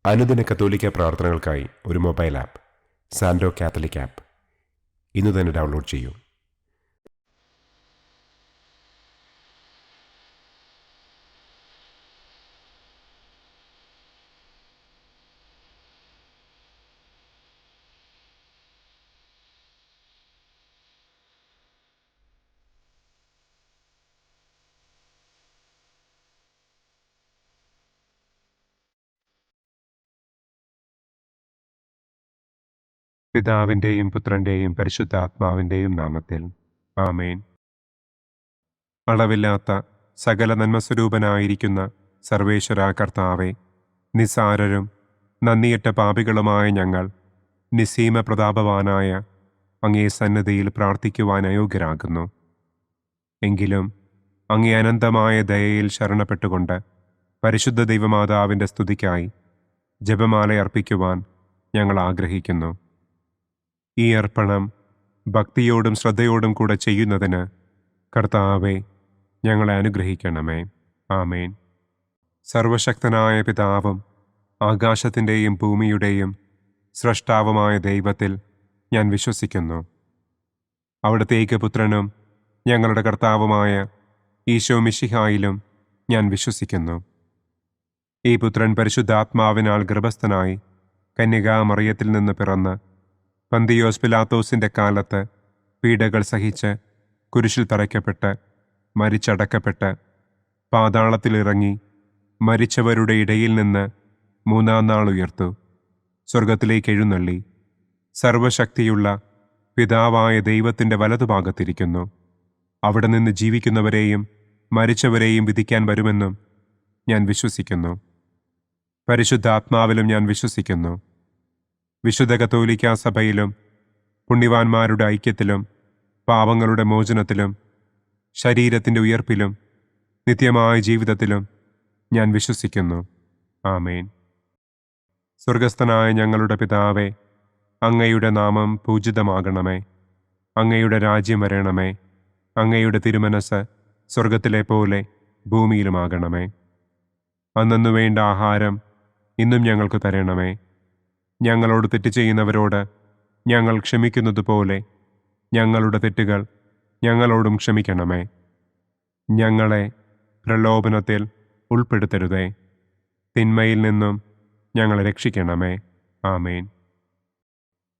അനുദിന കത്തോലിക്ക പ്രാർത്ഥനകൾക്കായി ഒരു മൊബൈൽ ആപ്പ് സാൻഡോ കാത്തലിക് ആപ്പ് ഇന്ന് തന്നെ ഡൗൺലോഡ് ചെയ്യൂ. പിതാവിൻ്റെയും പുത്രൻ്റെയും പരിശുദ്ധാത്മാവിൻ്റെയും നാമത്തിൽ ആമേൻ. അളവില്ലാത്ത സകല നന്മസ്വരൂപനായിരിക്കുന്ന സർവേശ്വര കർത്താവെ, നിസ്സാരരും നന്ദിയറ്റ പാപികളുമായ ഞങ്ങൾ നിസ്സീമ പ്രതാപവാനായ അങ്ങേ സന്നിധിയിൽ പ്രാർത്ഥിക്കുവാൻ അയോഗ്യരാകുന്നു. എങ്കിലും അങ്ങേ അനന്തമായ ദയയിൽ ശരണപ്പെട്ടുകൊണ്ട് പരിശുദ്ധ ദൈവമാതാവിൻ്റെ സ്തുതിക്കായി ജപമാല അർപ്പിക്കുവാൻ ഞങ്ങൾ ആഗ്രഹിക്കുന്നു. ഈ അർപ്പണം ഭക്തിയോടും ശ്രദ്ധയോടും കൂടെ ചെയ്യുന്നതിന് കർത്താവെ ഞങ്ങളെ അനുഗ്രഹിക്കണമേ. ആമേൻ. സർവശക്തനായ പിതാവും ആകാശത്തിൻ്റെയും ഭൂമിയുടെയും സ്രഷ്ടാവുമായ ദൈവത്തിൽ ഞാൻ വിശ്വസിക്കുന്നു. അവിടുത്തെ ഏകപുത്രനും ഞങ്ങളുടെ കർത്താവുമായ ഈശോ മിശിഹായിലും ഞാൻ വിശ്വസിക്കുന്നു. ഈ പുത്രൻ പരിശുദ്ധാത്മാവിനാൽ ഗർഭസ്ഥനായി കന്യകാമറിയത്തിൽ നിന്ന് പിറന്ന് പന്തിയോസ് പിലാത്തോസിൻ്റെ കാലത്ത് പീഡകൾ സഹിച്ച് കുരിശിൽ തറയ്ക്കപ്പെട്ട് മരിച്ചടക്കപ്പെട്ട് പാതാളത്തിലിറങ്ങി മരിച്ചവരുടെ ഇടയിൽ നിന്ന് മൂന്നാം നാൾ ഉയർത്തു, സ്വർഗത്തിലേക്ക് എഴുന്നള്ളി, സർവശക്തിയുള്ള പിതാവായ ദൈവത്തിൻ്റെ വലതുഭാഗത്തിരിക്കുന്നു. അവിടെ നിന്ന് ജീവിക്കുന്നവരെയും മരിച്ചവരെയും വിധിക്കാൻ വരുമെന്നും ഞാൻ വിശ്വസിക്കുന്നു. പരിശുദ്ധാത്മാവിലും ഞാൻ വിശ്വസിക്കുന്നു. വിശുദ്ധ കത്തോലിക്കാ സഭയിലും പുണ്യവാന്മാരുടെ ഐക്യത്തിലും പാപങ്ങളുടെ മോചനത്തിലും ശരീരത്തിൻ്റെ ഉയർപ്പിലും നിത്യമായ ജീവിതത്തിലും ഞാൻ വിശ്വസിക്കുന്നു. ആമേൻ. സ്വർഗസ്ഥനായ ഞങ്ങളുടെ പിതാവേ, അങ്ങയുടെ നാമം പൂജിതമാകണമേ. അങ്ങയുടെ രാജ്യം വരണമേ. അങ്ങയുടെ തിരുമനസ് സ്വർഗത്തിലെ പോലെ ഭൂമിയിലുമാകണമേ. അന്നന്നു വേണ്ട ആഹാരം ഇന്നും ഞങ്ങൾക്ക് തരണമേ. ഞങ്ങളോട് തെറ്റ് ചെയ്യുന്നവരോട് ഞങ്ങൾ ക്ഷമിക്കുന്നത് പോലെ ഞങ്ങളുടെ തെറ്റുകൾ ഞങ്ങളോടും ക്ഷമിക്കണമേ. ഞങ്ങളെ പ്രലോഭനത്തിൽ ഉൾപ്പെടുത്തരുതേ, തിന്മയിൽ നിന്നും ഞങ്ങളെ രക്ഷിക്കണമേ. ആമേൻ.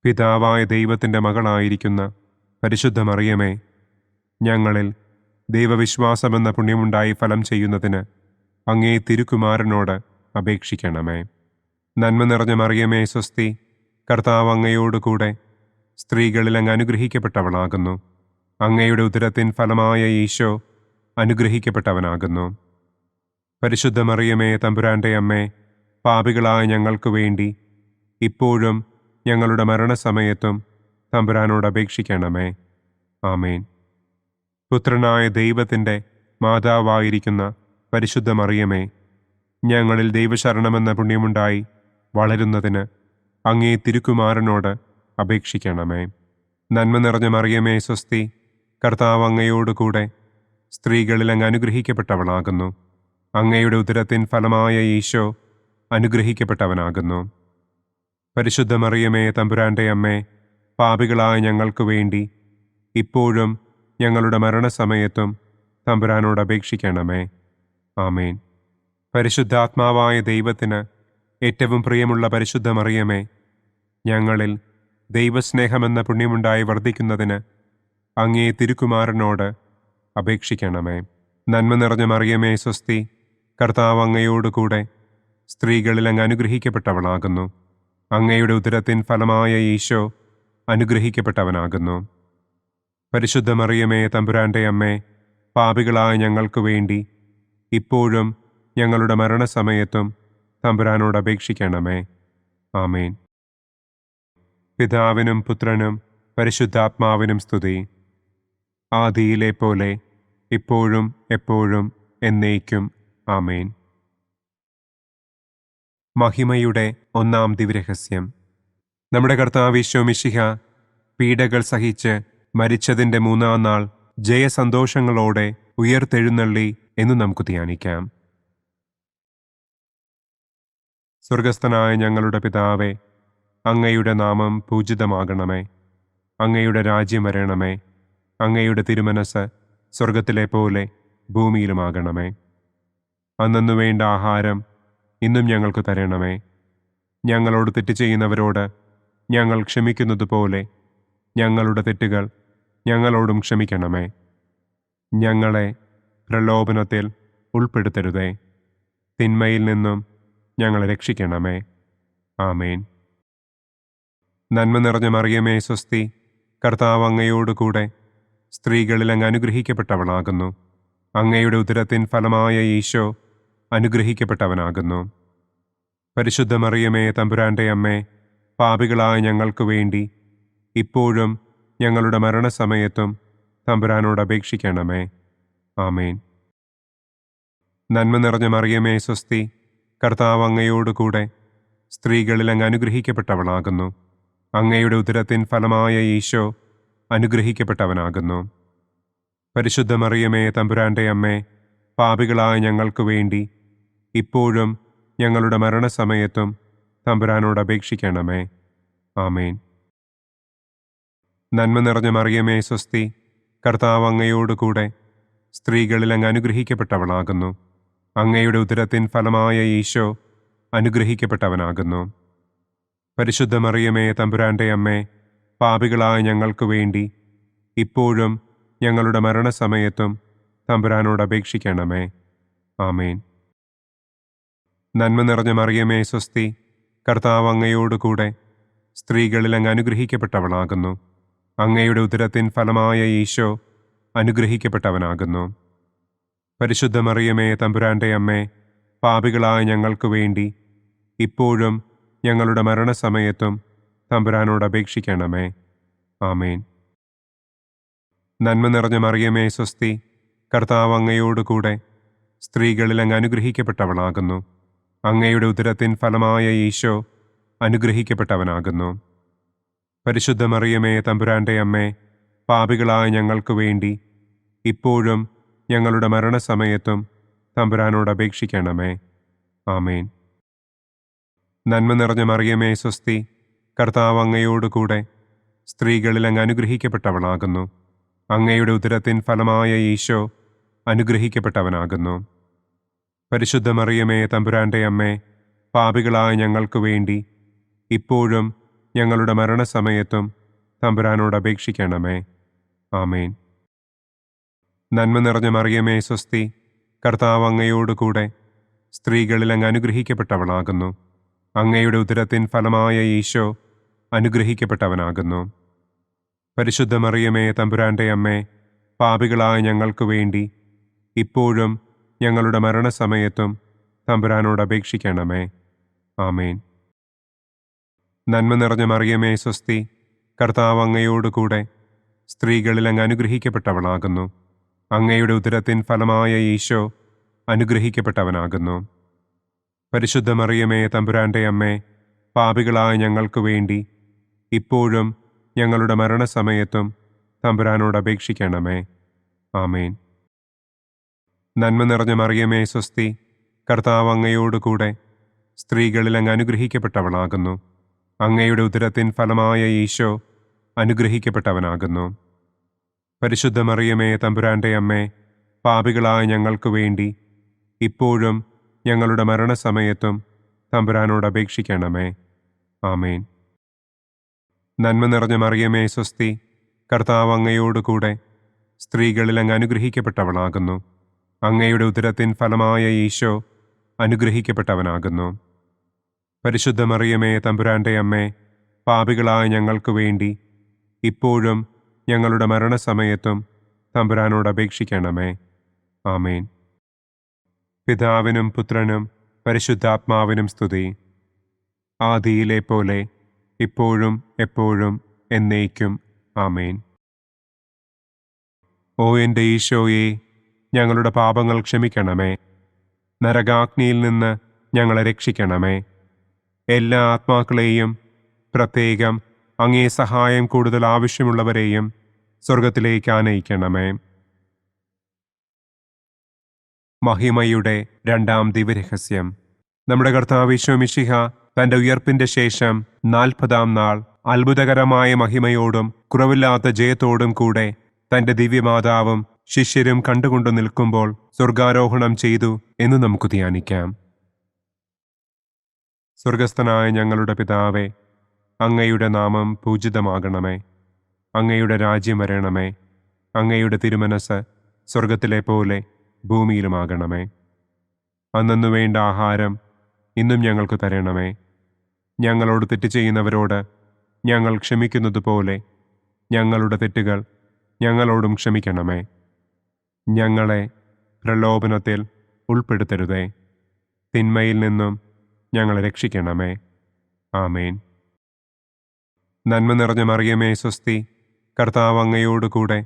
പിതാവായ ദൈവത്തിൻ്റെ മകളായിരിക്കുന്ന പരിശുദ്ധ മറിയമേ, ഞങ്ങളിൽ ദൈവവിശ്വാസമെന്ന പുണ്യമുണ്ടായി ഫലം ചെയ്യുന്നതിന് അങ്ങേ തിരുക്കുമാരനോട് അപേക്ഷിക്കണമേ. നന്മ നിറഞ്ഞ മറിയമേ സ്വസ്തി, കർത്താവ് അങ്ങയോടുകൂടെ സ്ത്രീകളിൽ അങ്ങ് അനുഗ്രഹിക്കപ്പെട്ടവളാകുന്നു. അങ്ങയുടെ ഉദരത്തിൻ ഫലമായ ഈശോ അനുഗ്രഹിക്കപ്പെട്ടവനാകുന്നു. പരിശുദ്ധ മറിയമേ തമ്പുരാൻ്റെ അമ്മേ, പാപികളായ ഞങ്ങൾക്ക് വേണ്ടി ഇപ്പോഴും ഞങ്ങളുടെ മരണസമയത്തും തമ്പുരാനോട് അപേക്ഷിക്കണമേ. ആമേൻ. പുത്രനായ ദൈവത്തിൻ്റെ മാതാവായിരിക്കുന്ന പരിശുദ്ധ മറിയമേ, ഞങ്ങളിൽ ദൈവശരണമെന്ന പുണ്യമുണ്ടായി വളരുന്നതിന് അങ്ങേ തിരുക്കുമാരനോട് അപേക്ഷിക്കണമേ. നന്മ നിറഞ്ഞ മറിയമേ സ്വസ്തി, കർത്താവ് അങ്ങയോടുകൂടെ സ്ത്രീകളിൽ അങ്ങ് അനുഗ്രഹിക്കപ്പെട്ടവളാകുന്നു. അങ്ങയുടെ ഉദരത്തിൻ ഫലമായ ഈശോ അനുഗ്രഹിക്കപ്പെട്ടവനാകുന്നു. പരിശുദ്ധ മറിയമേ തമ്പുരാൻ്റെ അമ്മേ, പാപികളായ ഞങ്ങൾക്ക് വേണ്ടി ഇപ്പോഴും ഞങ്ങളുടെ മരണസമയത്തും തമ്പുരാനോട് അപേക്ഷിക്കണമേ. ആമേൻ. പരിശുദ്ധാത്മാവായ ദൈവത്തിന് ഏറ്റവും പ്രിയമുള്ള പരിശുദ്ധ മറിയമേ, ഞങ്ങളിൽ ദൈവസ്നേഹമെന്ന പുണ്യമുണ്ടായി വർദ്ധിക്കുന്നതിന് അങ്ങേ തിരുക്കുമാരനോട് അപേക്ഷിക്കണമേ. നന്മ നിറഞ്ഞ മറിയമേ സ്വസ്തി, കർത്താവ് അങ്ങയോടുകൂടെ സ്ത്രീകളിൽ അങ്ങ് അനുഗ്രഹിക്കപ്പെട്ടവളാകുന്നു. അങ്ങയുടെ ഉദരത്തിൻ ഫലമായ ഈശോ അനുഗ്രഹിക്കപ്പെട്ടവനാകുന്നു. പരിശുദ്ധ മറിയമേ തമ്പുരാൻ്റെ അമ്മേ, പാപികളായ ഞങ്ങൾക്ക് വേണ്ടി ഇപ്പോഴും ഞങ്ങളുടെ മരണസമയത്തും തമ്പുരാനോട് അപേക്ഷിക്കണമേ. ആമേൻ. പിതാവിനും പുത്രനും പരിശുദ്ധാത്മാവിനും സ്തുതി, ആദിയിലെ പോലെ ഇപ്പോഴും എപ്പോഴും എന്നേക്കും. ആമേൻ. മഹിമയുടെ ഒന്നാം ദിവ്യരഹസ്യം. നമ്മുടെ കർത്താവ് ഈശോ മിശിഹ പീഡകൾ സഹിച്ച് മരിച്ചതിൻ്റെ മൂന്നാം നാൾ ജയസന്തോഷങ്ങളോടെ ഉയർത്തെഴുന്നള്ളി എന്ന് നമുക്ക് ധ്യാനിക്കാം. സ്വർഗസ്ഥനായ ഞങ്ങളുടെ പിതാവേ, അങ്ങയുടെ നാമം പൂജിതമാകണമേ. അങ്ങയുടെ രാജ്യം വരണമേ. അങ്ങയുടെ തിരുമനസ് സ്വർഗത്തിലെ പോലെ ഭൂമിയിലുമാകണമേ. അന്നന്നു വേണ്ട ആഹാരം ഇന്നും ഞങ്ങൾക്ക് തരണമേ. ഞങ്ങളോട് തെറ്റ് ചെയ്യുന്നവരോട് ഞങ്ങൾ ക്ഷമിക്കുന്നത് പോലെ ഞങ്ങളുടെ തെറ്റുകൾ ഞങ്ങളോടും ക്ഷമിക്കണമേ. ഞങ്ങളെ പ്രലോഭനത്തിൽ ഉൾപ്പെടുത്തരുതേ. തിന്മയിൽ നിന്നും ഞങ്ങളെ രക്ഷിക്കണമേ. ആമേൻ. നന്മ നിറഞ്ഞ മറിയമേ സ്വസ്തി, കർത്താവ് അങ്ങയോട് കൂടെ സ്ത്രീകളിൽ അങ്ങ് അനുഗ്രഹിക്കപ്പെട്ടവളാകുന്നു. അങ്ങയുടെ ഉദരത്തിൻ ഫലമായ ഈശോ അനുഗ്രഹിക്കപ്പെട്ടവനാകുന്നു. പരിശുദ്ധ മറിയമേ തമ്പുരാൻ്റെ അമ്മേ, പാപികളായ ഞങ്ങൾക്ക് വേണ്ടി ഇപ്പോഴും ഞങ്ങളുടെ മരണസമയത്തും തമ്പുരാനോട് അപേക്ഷിക്കണമേ. ആമേൻ. നന്മ നിറഞ്ഞ മറിയമേ സ്വസ്തി, കർത്താവ് അങ്ങയോട് കൂടെ സ്ത്രീകളിൽ അങ്ങ് അനുഗ്രഹിക്കപ്പെട്ടവളാകുന്നു. അങ്ങയുടെ ഉദരത്തിൻ ഫലമായ ഈശോ അനുഗ്രഹിക്കപ്പെട്ടവനാകുന്നു. പരിശുദ്ധ മറിയമേ തമ്പുരാൻ്റെ അമ്മേ, പാപികളായ ഞങ്ങൾക്ക് വേണ്ടി ഇപ്പോഴും ഞങ്ങളുടെ മരണസമയത്തും തമ്പുരാനോട് അപേക്ഷിക്കണമേ. ആമേൻ. നന്മ നിറഞ്ഞ മറിയമേ സ്വസ്തി, കർത്താവ് അങ്ങയോട് കൂടെ സ്ത്രീകളിൽ അങ്ങ് അനുഗ്രഹിക്കപ്പെട്ടവളാകുന്നു. അങ്ങയുടെ ഉദരത്തിൻ ഫലമായ ഈശോ അനുഗ്രഹിക്കപ്പെട്ടവനാകുന്നു. പരിശുദ്ധ മറിയമേ തമ്പുരാൻ്റെ അമ്മേ, പാപികളായ ഞങ്ങൾക്ക് വേണ്ടി ഇപ്പോഴും ഞങ്ങളുടെ മരണസമയത്തും തമ്പുരാനോട് അപേക്ഷിക്കണമേ. ആമേൻ. നന്മ നിറഞ്ഞ മറിയമേ സ്വസ്തി, കർത്താവ് അങ്ങയോട് കൂടെ സ്ത്രീകളിൽ അങ്ങ് അനുഗ്രഹിക്കപ്പെട്ടവളാകുന്നു. അങ്ങയുടെ ഉദരത്തിൻ ഫലമായ ഈശോ അനുഗ്രഹിക്കപ്പെട്ടവനാകുന്നു. പരിശുദ്ധ മറിയമേ തമ്പുരാൻ്റെ അമ്മേ, പാപികളായ ഞങ്ങൾക്ക് വേണ്ടി ഇപ്പോഴും ഞങ്ങളുടെ മരണസമയത്തും തമ്പുരാനോട് അപേക്ഷിക്കണമേ. ആമേൻ. നന്മ നിറഞ്ഞ മറിയമേ സ്വസ്തി, കർത്താവ് അങ്ങയോട് കൂടെ സ്ത്രീകളിൽ അങ്ങ് അനുഗ്രഹിക്കപ്പെട്ടവളാകുന്നു. അങ്ങയുടെ ഉദരത്തിൻ ഫലമായ ഈശോ അനുഗ്രഹിക്കപ്പെട്ടവനാകുന്നു. പരിശുദ്ധ മറിയമേ തമ്പുരാൻ്റെ അമ്മേ, പാപികളായ ഞങ്ങൾക്ക് വേണ്ടി ഇപ്പോഴും ഞങ്ങളുടെ മരണസമയത്തും തമ്പുരാനോട് അപേക്ഷിക്കണമേ. ആമേൻ. നന്മ നിറഞ്ഞ മറിയമേ സ്വസ്തി, കർത്താവ് അങ്ങയോട് കൂടെ സ്ത്രീകളിൽ അങ്ങ് അനുഗ്രഹിക്കപ്പെട്ടവളാകുന്നു. അങ്ങയുടെ ഉദരത്തിൻ ഫലമായ ഈശോ അനുഗ്രഹിക്കപ്പെട്ടവനാകുന്നു. പരിശുദ്ധ മറിയമേ തമ്പുരാൻ്റെ അമ്മേ, പാപികളായ ഞങ്ങൾക്ക് വേണ്ടി ഇപ്പോഴും ഞങ്ങളുടെ മരണസമയത്തും തമ്പുരാനോട് അപേക്ഷിക്കണമേ. ആമേൻ. നന്മ നിറഞ്ഞ മറിയമേ സ്വസ്തി, കർത്താവ് അങ്ങയോട് കൂടെ സ്ത്രീകളിൽ അങ്ങ് അനുഗ്രഹിക്കപ്പെട്ടവളാകുന്നു. അങ്ങയുടെ ഉദരത്തിൻ ഫലമായ ഈശോ അനുഗ്രഹിക്കപ്പെട്ടവനാകുന്നു. പരിശുദ്ധ മറിയമേ തമ്പുരാൻ്റെ അമ്മേ, പാപികളായ ഞങ്ങൾക്ക് വേണ്ടി ഇപ്പോഴും ഞങ്ങളുടെ മരണസമയത്തും തമ്പുരാനോട് അപേക്ഷിക്കണമേ. ആമേൻ. നന്മ നിറഞ്ഞ മറിയമേ സ്വസ്തി, കർത്താവ് അങ്ങയോട് കൂടെ സ്ത്രീകളിൽ അങ്ങ് അനുഗ്രഹിക്കപ്പെട്ടവളാകുന്നു. അങ്ങയുടെ ഉദരത്തിൻ ഫലമായ ഈശോ അനുഗ്രഹിക്കപ്പെട്ടവനാകുന്നു. പരിശുദ്ധ മറിയമേ തമ്പുരാൻ്റെ അമ്മേ, പാപികളായ ഞങ്ങൾക്ക് വേണ്ടി ഇപ്പോഴും ഞങ്ങളുടെ മരണസമയത്തും തമ്പുരാനോട് അപേക്ഷിക്കണമേ. ആമേൻ. നന്മ നിറഞ്ഞ മറിയമേ സ്വസ്തി, കർത്താവ് അങ്ങയോട് കൂടെ സ്ത്രീകളിൽ അങ്ങ് അനുഗ്രഹിക്കപ്പെട്ടവളാകുന്നു. അങ്ങയുടെ ഉദരത്തിൻ ഫലമായ ഈശോ അനുഗ്രഹിക്കപ്പെട്ടവനാകുന്നു. പരിശുദ്ധ മറിയമേ തമ്പുരാൻ്റെ അമ്മേ, പാപികളായ ഞങ്ങൾക്ക് വേണ്ടി ഇപ്പോഴും ഞങ്ങളുടെ മരണസമയത്തും തമ്പുരാനോട് അപേക്ഷിക്കണമേ. ആമേൻ. നന്മ നിറഞ്ഞ മറിയമേ സ്വസ്തി, കർത്താവ് അങ്ങയോട് കൂടെ സ്ത്രീകളിൽ അങ്ങ് അനുഗ്രഹിക്കപ്പെട്ടവളാകുന്നു. അങ്ങയുടെ ഉദരത്തിൻ ഫലമായ ഈശോ അനുഗ്രഹിക്കപ്പെട്ടവനാകുന്നു. പരിശുദ്ധ മറിയമേ തമ്പുരാൻ്റെ അമ്മേ, പാപികളായ ഞങ്ങൾക്ക് വേണ്ടി ഇപ്പോഴും ഞങ്ങളുടെ മരണസമയത്തും തമ്പുരാനോട് അപേക്ഷിക്കണമേ. ആമേൻ. പിതാവിനും പുത്രനും പരിശുദ്ധാത്മാവിനും സ്തുതി. ആദിയിലെ പോലെ ഇപ്പോഴും എപ്പോഴും എന്നേക്കും. ആമേൻ. ഓ എൻ്റെ ഈശോയെ, ഞങ്ങളുടെ പാപങ്ങൾ ക്ഷമിക്കണമേ. നരകാഗ്നിയിൽ നിന്ന് ഞങ്ങളെ രക്ഷിക്കണമേ. എല്ലാ ആത്മാക്കളെയും, പ്രത്യേകം അങ്ങേ സഹായം കൂടുതൽ ആവശ്യമുള്ളവരെയും സ്വർഗത്തിലേക്ക് ആനയിക്കണമേ. മഹിമയുടെ രണ്ടാം ദിവ്യരഹസ്യം. നമ്മുടെ കർത്താവ് ഈശോ മിശിഹ തന്റെ ഉയർപ്പിന്റെ ശേഷം 40-ാം നാൾ അത്ഭുതകരമായ മഹിമയോടും കുറവില്ലാത്ത ജയത്തോടും കൂടെ തന്റെ ദിവ്യമാതാവും ശിഷ്യരും കണ്ടുകൊണ്ടു നിൽക്കുമ്പോൾ സ്വർഗാരോഹണം ചെയ്തു എന്ന് നമുക്ക് ധ്യാനിക്കാം. സ്വർഗസ്ഥനായ ഞങ്ങളുടെ പിതാവേ, അങ്ങയുടെ നാമം പൂജിതമാകണമേ. അങ്ങയുടെ രാജ്യം വരണമേ. അങ്ങയുടെ തിരുമനസ് സ്വർഗത്തിലെ പോലെ ഭൂമിയിലുമാകണമേ. അന്നന്നു വേണ്ട ആഹാരം ഇന്നും ഞങ്ങൾക്ക് തരണമേ. ഞങ്ങളോട് തെറ്റ് ചെയ്യുന്നവരോട് ഞങ്ങൾ ക്ഷമിക്കുന്നത് പോലെ ഞങ്ങളുടെ തെറ്റുകൾ ഞങ്ങളോടും ക്ഷമിക്കണമേ. ഞങ്ങളെ പ്രലോഭനത്തിൽ ഉൾപ്പെടുത്തരുതേ. തിന്മയിൽ നിന്നും ഞങ്ങളെ രക്ഷിക്കണമേ. ആമേൻ. നന്മ നിറഞ്ഞ മറിയമേ സ്വസ്തി, കർത്താവ് അങ്ങയോടുകൂടെ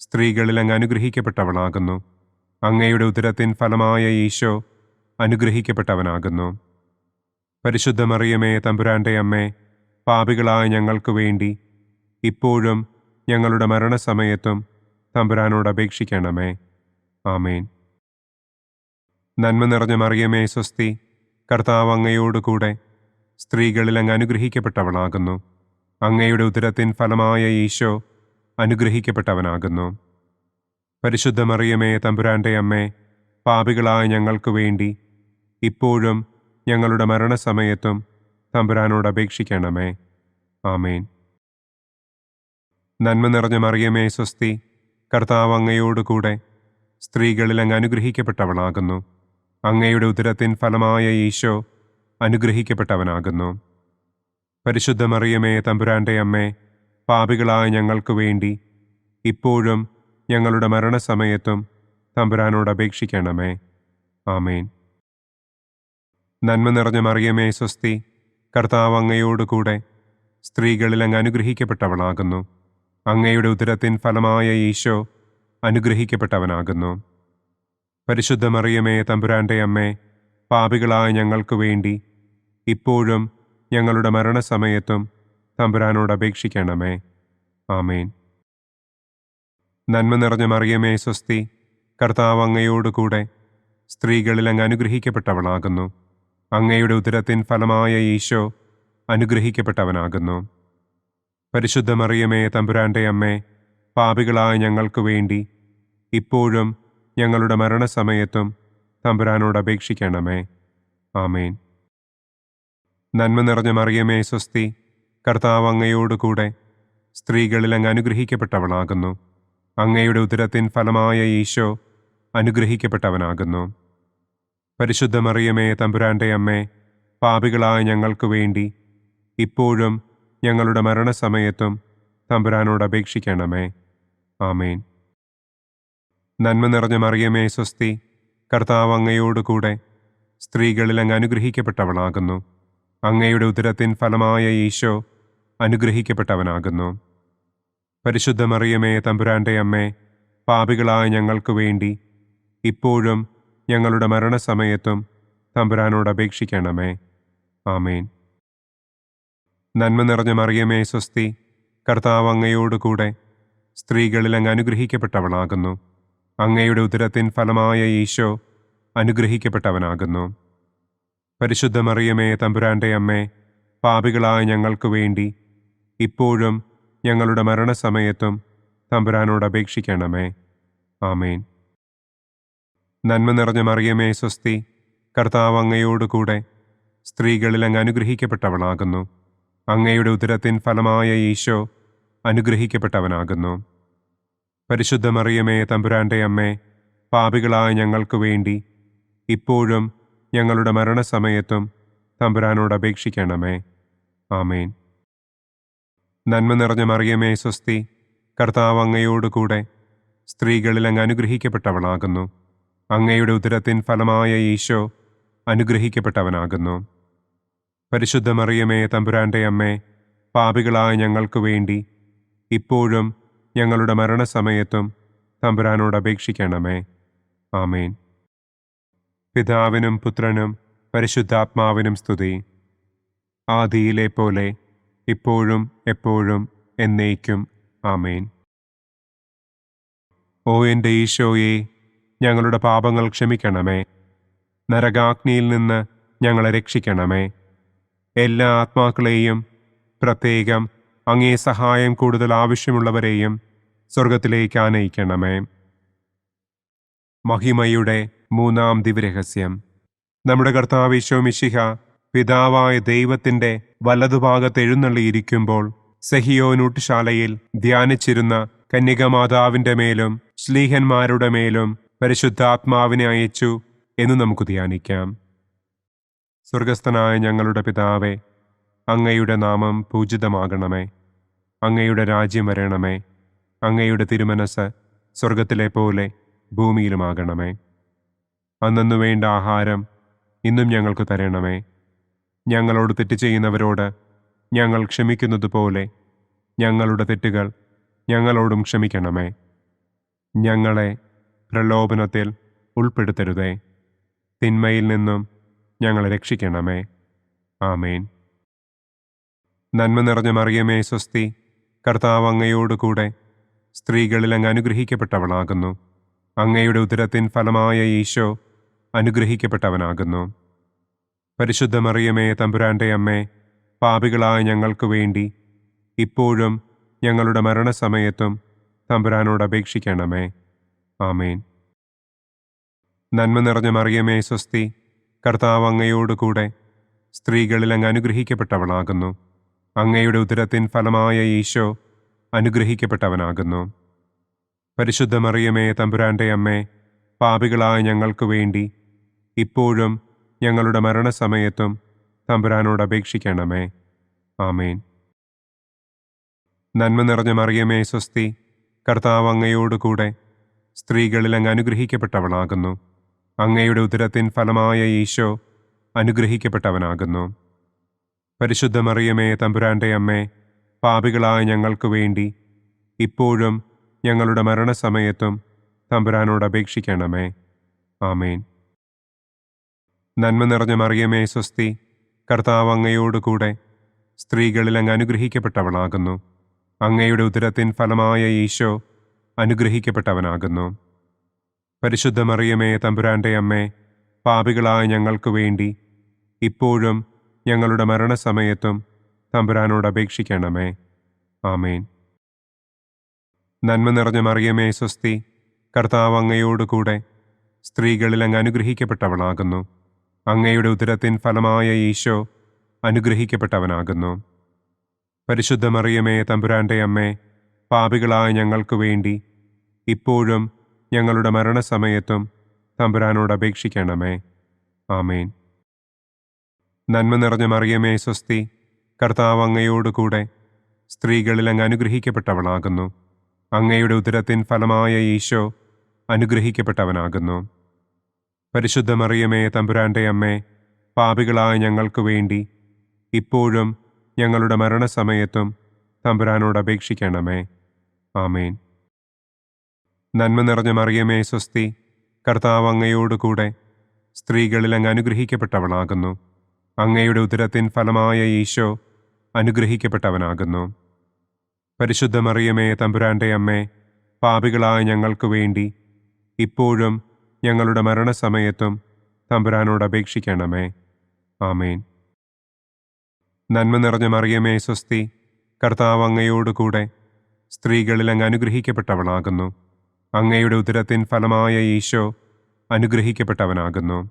സ്ത്രീകളിൽ അങ്ങ് അനുഗ്രഹിക്കപ്പെട്ടവളാകുന്നു. അങ്ങയുടെ ഉദരത്തിൻ ഫലമായ ഈശോ അനുഗ്രഹിക്കപ്പെട്ടവനാകുന്നു. പരിശുദ്ധ മറിയമേ തമ്പുരാന്റെ അമ്മേ, പാപികളായ ഞങ്ങൾക്ക് വേണ്ടി ഇപ്പോഴും ഞങ്ങളുടെ മരണസമയത്തും തമ്പുരാനോട് അപേക്ഷിക്കണമേ. ആമേൻ. നന്മ നിറഞ്ഞ മറിയമേ സ്വസ്തി, കർത്താവ് അങ്ങയോടുകൂടെ സ്ത്രീകളിൽ അങ്ങ് അനുഗ്രഹിക്കപ്പെട്ടവളാകുന്നു. അങ്ങയുടെ ഉദരത്തിൻ ഫലമായ ഈശോ അനുഗ്രഹിക്കപ്പെട്ടവനാകുന്നു. പരിശുദ്ധ മറിയമേ തമ്പുരാന്റെ അമ്മേ, പാപികളായ ഞങ്ങൾക്ക് വേണ്ടി ഇപ്പോഴും ഞങ്ങളുടെ മരണസമയത്തും തമ്പുരാനോട് അപേക്ഷിക്കണമേ. ആമേൻ. നന്മ നിറഞ്ഞ മറിയമേ സ്വസ്തി, കർത്താവ് അങ്ങയോടുകൂടെ സ്ത്രീകളിൽ അങ്ങ് അനുഗ്രഹിക്കപ്പെട്ടവളാകുന്നു. അങ്ങയുടെ ഉദരത്തിൻ ഫലമായ ഈശോ അനുഗ്രഹിക്കപ്പെട്ടവനാകുന്നു. പരിശുദ്ധ മറിയമേ തമ്പുരാന്റെ അമ്മേ, പാപികളായ ഞങ്ങൾക്ക് വേണ്ടി ഇപ്പോഴും ഞങ്ങളുടെ മരണസമയത്തും തമ്പുരാനോട് അപേക്ഷിക്കണമേ. ആമേൻ. നന്മ നിറഞ്ഞ മറിയമേ സ്വസ്തി, കർത്താവ് അങ്ങയോടുകൂടെ സ്ത്രീകളിൽ അങ്ങ് അനുഗ്രഹിക്കപ്പെട്ടവളാകുന്നു. അങ്ങയുടെ ഉദരത്തിൻ ഫലമായ ഈശോ അനുഗ്രഹിക്കപ്പെട്ടവനാകുന്നു. പരിശുദ്ധ മറിയമേ തമ്പുരാന്റെ അമ്മേ, പാപികളായ ഞങ്ങൾക്ക് വേണ്ടി ഇപ്പോഴും ഞങ്ങളുടെ മരണസമയത്തും തമ്പുരാനോട് അപേക്ഷിക്കണമേ. ആമേൻ. നന്മ നിറഞ്ഞ മറിയമേ സ്വസ്തി, കർത്താവ് അങ്ങയോടുകൂടെ സ്ത്രീകളിൽ അങ്ങ് അനുഗ്രഹിക്കപ്പെട്ടവളാകുന്നു. അങ്ങയുടെ ഉദരത്തിൻ ഫലമായ ഈശോ അനുഗ്രഹിക്കപ്പെട്ടവനാകുന്നു. പരിശുദ്ധ മറിയമേ തമ്പുരാന്റെ അമ്മേ, പാപികളായ ഞങ്ങൾക്ക് വേണ്ടി ഇപ്പോഴും ഞങ്ങളുടെ മരണസമയത്തും തമ്പുരാനോട് അപേക്ഷിക്കണമേ. ആമേൻ. നന്മ നിറഞ്ഞ മറിയമേ സ്വസ്തി, കർത്താവ് അങ്ങയോടുകൂടെ സ്ത്രീകളിൽ അങ്ങ് അനുഗ്രഹിക്കപ്പെട്ടവളാകുന്നു. അങ്ങയുടെ ഉദരത്തിൻ ഫലമായ ഈശോ അനുഗ്രഹിക്കപ്പെട്ടവനാകുന്നു. പരിശുദ്ധ മറിയമേ തമ്പുരാന്റെ അമ്മേ, പാപികളായ ഞങ്ങൾക്ക് വേണ്ടി ഇപ്പോഴും ഞങ്ങളുടെ മരണസമയത്തും തമ്പുരാനോട് അപേക്ഷിക്കണമേ. ആമേൻ. നന്മ നിറഞ്ഞ മറിയമേ സ്വസ്തി, കർത്താവ് അങ്ങയോടുകൂടെ സ്ത്രീകളിൽ അങ്ങ് അനുഗ്രഹിക്കപ്പെട്ടവളാകുന്നു. അങ്ങയുടെ ഉദരത്തിൻ ഫലമായ ഈശോ അനുഗ്രഹിക്കപ്പെട്ടവനാകുന്നു. പരിശുദ്ധ മറിയമേ തമ്പുരാന്റെ അമ്മേ, പാപികളായ ഞങ്ങൾക്ക് വേണ്ടി ഇപ്പോഴും ഞങ്ങളുടെ മരണസമയത്തും തമ്പുരാനോട് അപേക്ഷിക്കണമേ. ആമേൻ. നന്മ നിറഞ്ഞ മറിയമേ സ്വസ്തി, കർത്താവ് അങ്ങയോടുകൂടെ സ്ത്രീകളിൽ അങ്ങ് അനുഗ്രഹിക്കപ്പെട്ടവളാകുന്നു. അങ്ങയുടെ ഉദരത്തിൻ ഫലമായ ഈശോ അനുഗ്രഹിക്കപ്പെട്ടവനാകുന്നു. പരിശുദ്ധ മറിയമേ തമ്പുരാന്റെ അമ്മേ, പാപികളായ ഞങ്ങൾക്ക് വേണ്ടി ഇപ്പോഴും ഞങ്ങളുടെ മരണസമയത്തും തമ്പുരാനോട് അപേക്ഷിക്കണമേ. ആമേൻ. നന്മ നിറഞ്ഞ മറിയമേ സ്വസ്തി, കർത്താവ് അങ്ങയോടുകൂടെ സ്ത്രീകളിൽ അങ്ങ് അനുഗ്രഹിക്കപ്പെട്ടവളാകുന്നു. അങ്ങയുടെ ഉദരത്തിൻ ഫലമായ ഈശോ അനുഗ്രഹിക്കപ്പെട്ടവനാകുന്നു. പരിശുദ്ധ മറിയമേ തമ്പുരാന്റെ അമ്മേ, പാപികളായ ഞങ്ങൾക്ക് വേണ്ടി ഇപ്പോഴും ഞങ്ങളുടെ മരണസമയത്തും തമ്പുരാനോട് അപേക്ഷിക്കണമേ. ആമേൻ. നന്മ നിറഞ്ഞ മറിയമേ സ്വസ്തി, കർത്താവ് അങ്ങയോടുകൂടെ സ്ത്രീകളിൽ അങ്ങ് അനുഗ്രഹിക്കപ്പെട്ടവളാകുന്നു. അങ്ങയുടെ ഉദരത്തിൻ ഫലമായ ഈശോ അനുഗ്രഹിക്കപ്പെട്ടവനാകുന്നു. പരിശുദ്ധ മറിയമേ തമ്പുരാന്റെ അമ്മേ, പാപികളായ ഞങ്ങൾക്ക് വേണ്ടി ഇപ്പോഴും ഞങ്ങളുടെ മരണസമയത്തും തമ്പുരാനോട് അപേക്ഷിക്കണമേ. ആമേൻ. പിതാവിനും പുത്രനും പരിശുദ്ധാത്മാവിനും സ്തുതി. ആദിയിലെ പോലെ ഇപ്പോഴും എപ്പോഴും എന്നേക്കും. ആമേൻ. ഓ എൻ്റെ ഈശോയെ, ഞങ്ങളുടെ പാപങ്ങൾ ക്ഷമിക്കണമേ. നരകാഗ്നിയിൽ നിന്ന് ഞങ്ങളെ രക്ഷിക്കണമേ. എല്ലാ ആത്മാക്കളെയും, പ്രത്യേകം അങ്ങേ സഹായം കൂടുതൽ ആവശ്യമുള്ളവരെയും സ്വർഗത്തിലേക്ക് ആനയിക്കണമേ. മഹിമയുടെ മൂന്നാം ദിവ്യരഹസ്യം. നമ്മുടെ കർത്താവ് ഈശോ മിശിഹ പിതാവായ ദൈവത്തിന്റെ വലതുഭാഗത്ത് എഴുന്നള്ളിയിരിക്കുമ്പോൾ സെഹിയോനൂട്ടുശാലയിൽ ധ്യാനിച്ചിരുന്ന കന്യകമാതാവിന്റെ മേലും ശ്ലീഹന്മാരുടെ മേലും പരിശുദ്ധാത്മാവിനെ അയച്ചു എന്ന് നമുക്ക് ധ്യാനിക്കാം. സ്വർഗസ്ഥനായ ഞങ്ങളുടെ പിതാവേ, അങ്ങയുടെ നാമം പൂജിതമാകണമേ. അങ്ങയുടെ രാജ്യം വരണമേ. അങ്ങയുടെ തിരുമനസ് സ്വർഗത്തിലെ പോലെ ഭൂമിയിലുമാകണമേ. അന്നന്നു വേണ്ട ആഹാരം ഇന്നും ഞങ്ങൾക്ക് തരണമേ. ഞങ്ങളോട് തെറ്റ് ചെയ്യുന്നവരോട് ഞങ്ങൾ ക്ഷമിക്കുന്നത് പോലെ ഞങ്ങളുടെ തെറ്റുകൾ ഞങ്ങളോടും ക്ഷമിക്കണമേ. ഞങ്ങളെ പ്രലോഭനത്തിൽ ഉൾപ്പെടുത്തരുതേ. തിന്മയിൽ നിന്നും ഞങ്ങളെ രക്ഷിക്കണമേ. ആമേൻ. നന്മ നിറഞ്ഞ മറിയമേ സ്വസ്തി, കർത്താവ് അങ്ങയോട് കൂടെ സ്ത്രീകളിൽ അങ്ങ് അനുഗ്രഹിക്കപ്പെട്ടവളാകുന്നു. അങ്ങയുടെ ഉദരത്തിൻ ഫലമായ ഈശോ അനുഗ്രഹിക്കപ്പെട്ടവനാകുന്നു. പരിശുദ്ധ മറിയമേ തമ്പുരാന്റെ അമ്മേ, പാപികളായ ഞങ്ങൾക്ക് വേണ്ടി ഇപ്പോഴും ഞങ്ങളുടെ മരണസമയത്തും തമ്പുരാനോട് അപേക്ഷിക്കണമേ. ആമേൻ. നന്മ നിറഞ്ഞ മറിയമേ സ്വസ്തി, കർത്താവ് അങ്ങയോട് കൂടെ സ്ത്രീകളിൽ അങ്ങ് അനുഗ്രഹിക്കപ്പെട്ടവളാകുന്നു. അങ്ങയുടെ ഉദരത്തിൻ ഫലമായ ഈശോ അനുഗ്രഹിക്കപ്പെട്ടവനാകുന്നു. പരിശുദ്ധ മറിയമേ തമ്പുരാന്റെ അമ്മേ, പാപികളായ ഞങ്ങൾക്ക് വേണ്ടി ഇപ്പോഴും ഞങ്ങളുടെ മരണസമയത്തും തമ്പുരാനോട് അപേക്ഷിക്കണമേ. ആമേൻ. നന്മ നിറഞ്ഞ മറിയമേ സ്വസ്തി, കർത്താവ് അങ്ങയോട് കൂടെ സ്ത്രീകളിൽ അങ്ങ് അനുഗ്രഹിക്കപ്പെട്ടവളാകുന്നു. അങ്ങയുടെ ഉദരത്തിൻ ഫലമായ ഈശോ അനുഗ്രഹിക്കപ്പെട്ടവനാകുന്നു. പരിശുദ്ധ മറിയമേ തമ്പുരാന്റെ അമ്മേ, പാപികളായ ഞങ്ങൾക്ക് വേണ്ടി ഇപ്പോഴും ഞങ്ങളുടെ മരണസമയത്തും തമ്പുരാനോട് അപേക്ഷിക്കണമേ. ആമേൻ. നന്മ നിറഞ്ഞ മറിയമേ സ്വസ്തി, കർത്താവ് അങ്ങയോട് കൂടെ സ്ത്രീകളിൽ അങ്ങ് അനുഗ്രഹിക്കപ്പെട്ടവളാകുന്നു. അങ്ങയുടെ ഉദരത്തിൻ ഫലമായ ഈശോ അനുഗ്രഹിക്കപ്പെട്ടവനാകുന്നു. പരിശുദ്ധ മറിയമേ തമ്പുരാന്റെ അമ്മേ, പാപികളായ ഞങ്ങൾക്ക് വേണ്ടി ഇപ്പോഴും ഞങ്ങളുടെ മരണസമയത്തും തമ്പുരാനോട് അപേക്ഷിക്കണമേ. ആമേൻ. നന്മ നിറഞ്ഞ മറിയമേ സ്വസ്തി, കർത്താവ് അങ്ങയോട് കൂടെ സ്ത്രീകളിൽ അങ്ങ് അനുഗ്രഹിക്കപ്പെട്ടവളാകുന്നു. അങ്ങയുടെ ഉദരത്തിൻ ഫലമായ ഈശോ അനുഗ്രഹിക്കപ്പെട്ടവനാകുന്നു. പരിശുദ്ധ മറിയമേ തമ്പുരാന്റെ അമ്മേ, പാപികളായ ഞങ്ങൾക്ക് വേണ്ടി ഇപ്പോഴും ഞങ്ങളുടെ മരണസമയത്തും തമ്പുരാനോട് അപേക്ഷിക്കണമേ. ആമേൻ. നന്മ നിറഞ്ഞ മറിയമേ സ്വസ്തി, കർത്താവ് അങ്ങയോട് കൂടെ സ്ത്രീകളിൽ അങ്ങ് അനുഗ്രഹിക്കപ്പെട്ടവളാകുന്നു. അങ്ങയുടെ ഉദരത്തിൻ ഫലമായ ഈശോ അനുഗ്രഹിക്കപ്പെട്ടവനാകുന്നു. പരിശുദ്ധ മറിയമേ തമ്പുരാന്റെ അമ്മേ, പാപികളായ ഞങ്ങൾക്ക് വേണ്ടി ഇപ്പോഴും ഞങ്ങളുടെ മരണസമയത്തും തമ്പുരാനോട് അപേക്ഷിക്കണമേ. ആമേൻ. നന്മ നിറഞ്ഞ മറിയമേ സ്വസ്തി, കർത്താവ് അങ്ങയോട് കൂടെ സ്ത്രീകളിൽ അങ്ങ് അനുഗ്രഹിക്കപ്പെട്ടവളാകുന്നു. അങ്ങയുടെ ഉദരത്തിൻ ഫലമായ ഈശോ അനുഗ്രഹിക്കപ്പെട്ടവനാകുന്നു. പരിശുദ്ധ മറിയമേ തമ്പുരാന്റെ അമ്മേ, പാപികളായ ഞങ്ങൾക്ക് വേണ്ടി ഇപ്പോഴും ഞങ്ങളുടെ മരണസമയത്തും തമ്പുരാനോട് അപേക്ഷിക്കണമേ. ആമേൻ. നന്മ നിറഞ്ഞ മറിയമേ സ്വസ്തി, കർത്താവ് അങ്ങയോട് കൂടെ സ്ത്രീകളിൽ അങ്ങ് അനുഗ്രഹിക്കപ്പെട്ടവളാകുന്നു. അങ്ങയുടെ ഉദരത്തിൻ ഫലമായ ഈശോ അനുഗ്രഹിക്കപ്പെട്ടവനാകുന്നു.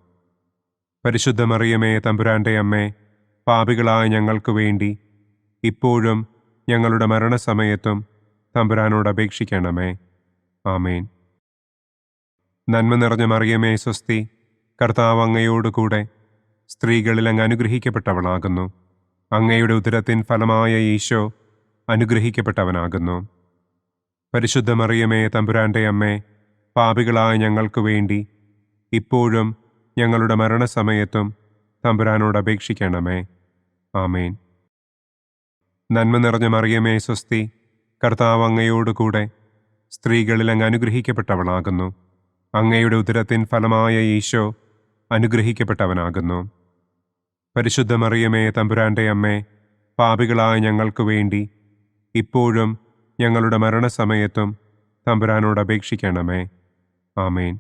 പരിശുദ്ധ മറിയമേ തമ്പുരാന്റെ അമ്മേ, പാപികളായ ഞങ്ങൾക്ക് വേണ്ടി ഇപ്പോഴും ഞങ്ങളുടെ മരണസമയത്തും തമ്പുരാനോട് അപേക്ഷിക്കണമേ. ആമേൻ. നന്മ നിറഞ്ഞ മറിയമേ സ്വസ്തി, കർത്താവ് അങ്ങയോട് കൂടെ സ്ത്രീകളിൽ അങ്ങ് അനുഗ്രഹിക്കപ്പെട്ടവളാകുന്നു. അങ്ങയുടെ ഉദരത്തിൻ ഫലമായ ഈശോ അനുഗ്രഹിക്കപ്പെട്ടവനാകുന്നു. പരിശുദ്ധ മറിയമേ തമ്പുരാന്റെ അമ്മേ, പാപികളായ ഞങ്ങൾക്ക് വേണ്ടി ഇപ്പോഴും ഞങ്ങളുടെ മരണസമയത്തും തമ്പുരാനോട് അപേക്ഷിക്കണമേ. ആമേൻ. നന്മ നിറഞ്ഞ മറിയമേ സ്വസ്തി, കർത്താവ് അങ്ങയോട് കൂടെ സ്ത്രീകളിൽ അങ്ങ് അനുഗ്രഹിക്കപ്പെട്ടവളാകുന്നു. അങ്ങയുടെ ഉദരത്തിൻ ഫലമായ ഈശോ അനുഗ്രഹിക്കപ്പെട്ടവനാകുന്നു. പരിശുദ്ധ മറിയമേ തമ്പുരാന്റെ അമ്മേ, പാപികളായ ഞങ്ങൾക്ക് വേണ്ടി ഇപ്പോഴും ഞങ്ങളുടെ മരണസമയത്തും തമ്പുരാനോട് അപേക്ഷിക്കണമേ. ആമേൻ.